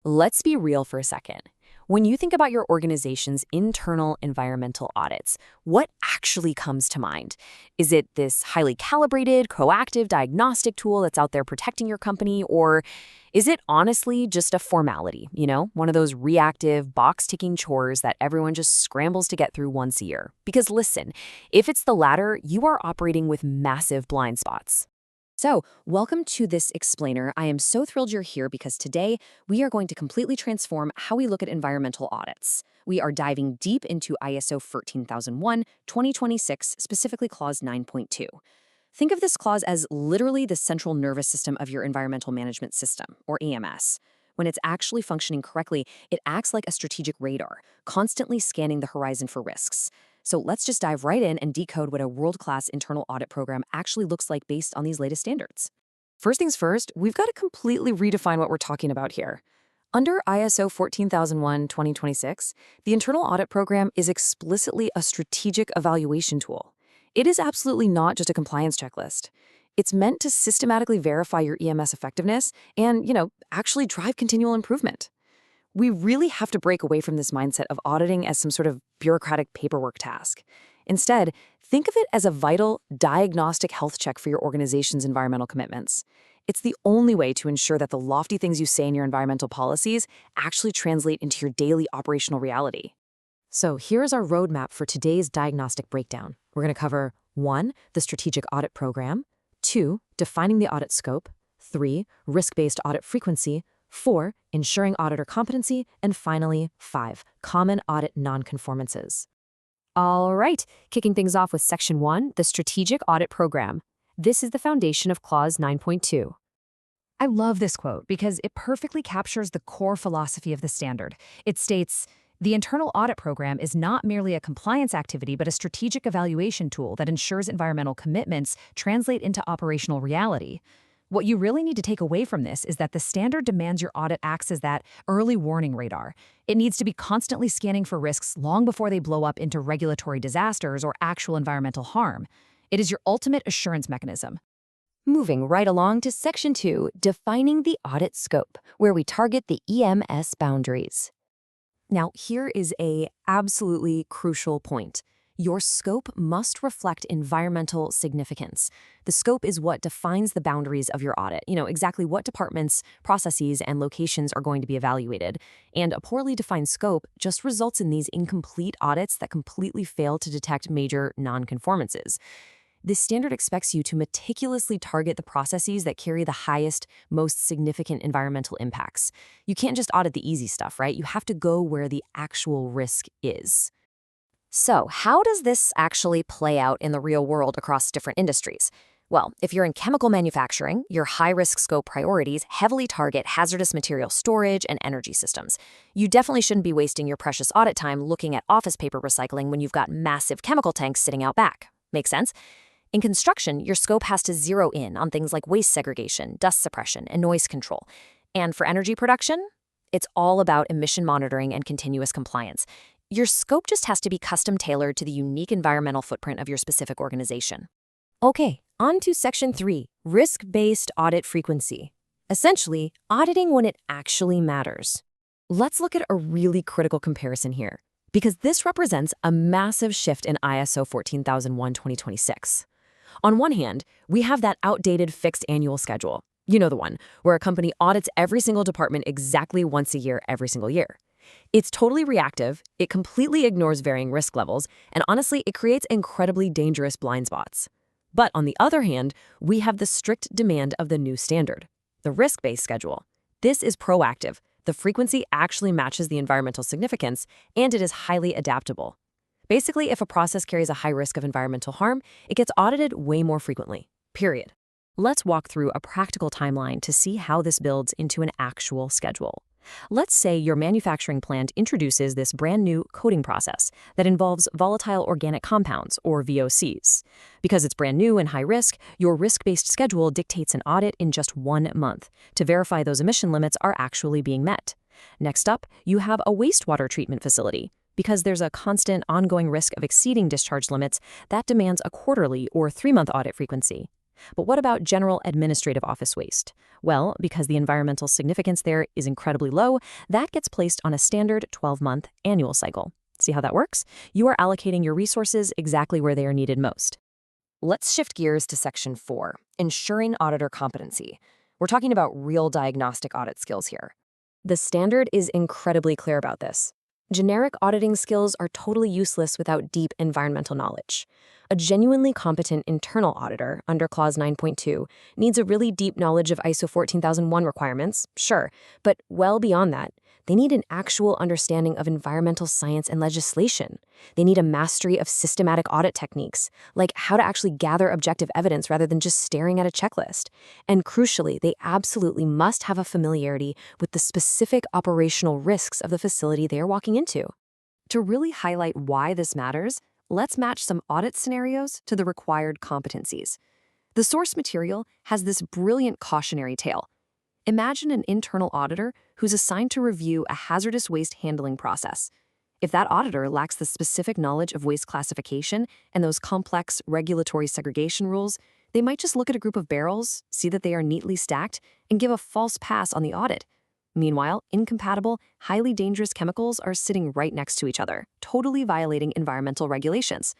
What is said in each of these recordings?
Let's be real for a second. When you think about your organization's internal environmental audits, what actually comes to mind? Is it this highly calibrated, proactive diagnostic tool that's out there protecting your company, or is it honestly just a formality, one of those reactive, box-ticking chores that everyone just scrambles to get through once a year? Because listen, if it's the latter, you are operating with massive blind spots. So, welcome to this explainer. I am so thrilled you're here because today we are going to completely transform how we look at environmental audits. We are diving deep into ISO 14001-2026, specifically Clause 9.2. Think of this clause as literally the central nervous system of your environmental management system, or EMS. When it's actually functioning correctly, it acts like a strategic radar, constantly scanning the horizon for risks. So let's just dive right in and decode what a world-class internal audit program actually looks like based on these latest standards. First things first, we've got to completely redefine what we're talking about here. Under ISO 14001-2026, the internal audit program is explicitly a strategic evaluation tool. It is absolutely not just a compliance checklist. It's meant to systematically verify your EMS effectiveness and, actually drive continual improvement. We really have to break away from this mindset of auditing as some sort of bureaucratic paperwork task. Instead, think of it as a vital diagnostic health check for your organization's environmental commitments. It's the only way to ensure that the lofty things you say in your environmental policies actually translate into your daily operational reality. So here's our roadmap for today's diagnostic breakdown. We're going to cover 1. The strategic audit program, 2. Defining the audit scope, 3. Risk-based audit frequency, 4. Ensuring auditor competency, and finally, 5. Common audit nonconformances. All right, kicking things off with Section 1, the Strategic Audit Program. This is the foundation of Clause 9.2. I love this quote because it perfectly captures the core philosophy of the standard. It states, "The internal audit program is not merely a compliance activity but a strategic evaluation tool that ensures environmental commitments translate into operational reality." What you really need to take away from this is that the standard demands your audit acts as that early warning radar. It needs to be constantly scanning for risks long before they blow up into regulatory disasters or actual environmental harm. It is your ultimate assurance mechanism. Moving right along to Section 2, defining the audit scope, where we target the EMS boundaries. Now, here is a absolutely crucial point. Your scope must reflect environmental significance. The scope is what defines the boundaries of your audit, exactly what departments, processes, and locations are going to be evaluated. And a poorly defined scope just results in these incomplete audits that completely fail to detect major nonconformances. This standard expects you to meticulously target the processes that carry the highest, most significant environmental impacts. You can't just audit the easy stuff, right? You have to go where the actual risk is. So, how does this actually play out in the real world across different industries? Well, if you're in chemical manufacturing, your high-risk scope priorities heavily target hazardous material storage and energy systems. You definitely shouldn't be wasting your precious audit time looking at office paper recycling when you've got massive chemical tanks sitting out back. Make sense? In construction, your scope has to zero in on things like waste segregation, dust suppression, and noise control. And for energy production, it's all about emission monitoring and continuous compliance. Your scope just has to be custom-tailored to the unique environmental footprint of your specific organization. Okay, on to Section 3, risk-based audit frequency. Essentially, auditing when it actually matters. Let's look at a really critical comparison here, because this represents a massive shift in ISO 14001-2026. On one hand, we have that outdated fixed annual schedule. You know the one, where a company audits every single department exactly once a year every single year. It's totally reactive, it completely ignores varying risk levels, and honestly, it creates incredibly dangerous blind spots. But on the other hand, we have the strict demand of the new standard, the risk-based schedule. This is proactive. The frequency actually matches the environmental significance, and it is highly adaptable. Basically, if a process carries a high risk of environmental harm, it gets audited way more frequently, period. Let's walk through a practical timeline to see how this builds into an actual schedule. Let's say your manufacturing plant introduces this brand new coating process that involves volatile organic compounds, or VOCs. Because it's brand new and high risk, your risk-based schedule dictates an audit in just 1 month to verify those emission limits are actually being met. Next up, you have a wastewater treatment facility. Because there's a constant ongoing risk of exceeding discharge limits, that demands a quarterly or 3-month audit frequency. But what about general administrative office waste? Well, because the environmental significance there is incredibly low, that gets placed on a standard 12-month annual cycle. See how that works? You are allocating your resources exactly where they are needed most. Let's shift gears to Section 4, ensuring auditor competency. We're talking about real diagnostic audit skills here. The standard is incredibly clear about this. Generic auditing skills are totally useless without deep environmental knowledge. A genuinely competent internal auditor, under Clause 9.2, needs a really deep knowledge of ISO 14001 requirements, sure, but well beyond that, they need an actual understanding of environmental science and legislation. They need a mastery of systematic audit techniques, like how to actually gather objective evidence rather than just staring at a checklist. And crucially, they absolutely must have a familiarity with the specific operational risks of the facility they are walking into. To really highlight why this matters, let's match some audit scenarios to the required competencies. The source material has this brilliant cautionary tale. Imagine an internal auditor who's assigned to review a hazardous waste handling process. If that auditor lacks the specific knowledge of waste classification and those complex regulatory segregation rules, they might just look at a group of barrels, see that they are neatly stacked, and give a false pass on the audit. Meanwhile, incompatible, highly dangerous chemicals are sitting right next to each other, totally violating environmental regulations.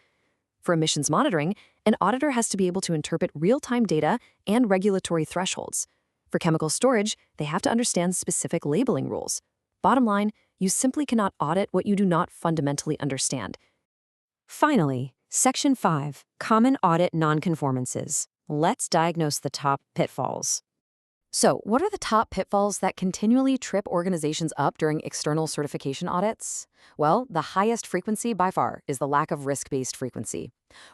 For emissions monitoring, an auditor has to be able to interpret real-time data and regulatory thresholds. For chemical storage, they have to understand specific labeling rules. Bottom line, you simply cannot audit what you do not fundamentally understand. Finally, Section 5, Common Audit Nonconformances. Let's diagnose the top pitfalls. So, what are the top pitfalls that continually trip organizations up during external certification audits? Well, the highest frequency by far is the lack of risk-based frequency.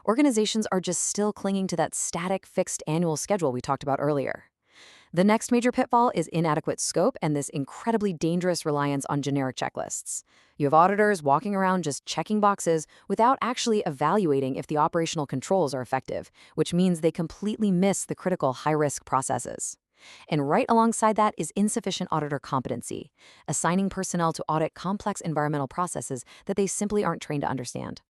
Organizations are just still clinging to that static, fixed annual schedule we talked about earlier. The next major pitfall is inadequate scope and this incredibly dangerous reliance on generic checklists. You have auditors walking around just checking boxes without actually evaluating if the operational controls are effective, which means they completely miss the critical high-risk processes. And right alongside that is insufficient auditor competency, assigning personnel to audit complex environmental processes that they simply aren't trained to understand.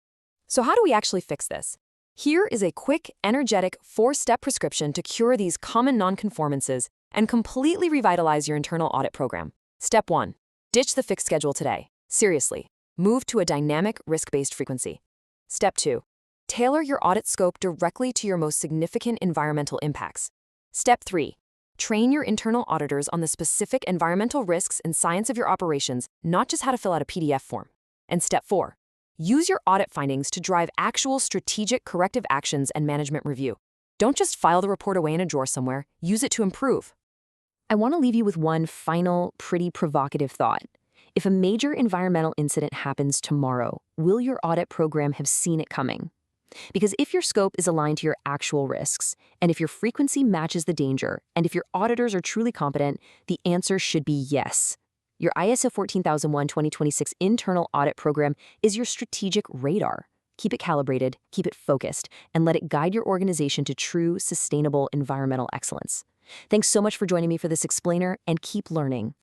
So how do we actually fix this? Here is a quick, energetic, 4-step prescription to cure these common nonconformances and completely revitalize your internal audit program. Step 1. Ditch the fixed schedule today. Seriously. Move to a dynamic, risk-based frequency. Step 2. Tailor your audit scope directly to your most significant environmental impacts. Step 3. Train your internal auditors on the specific environmental risks and science of your operations, not just how to fill out a PDF form. And Step 4. Use your audit findings to drive actual strategic corrective actions and management review. Don't just file the report away in a drawer somewhere, use it to improve. I want to leave you with one final, pretty provocative thought. If a major environmental incident happens tomorrow, will your audit program have seen it coming? Because if your scope is aligned to your actual risks, and if your frequency matches the danger, and if your auditors are truly competent, the answer should be yes. Your ISO 14001-2026 internal audit program is your strategic radar. Keep it calibrated, keep it focused, and let it guide your organization to true, sustainable environmental excellence. Thanks so much for joining me for this explainer, and keep learning.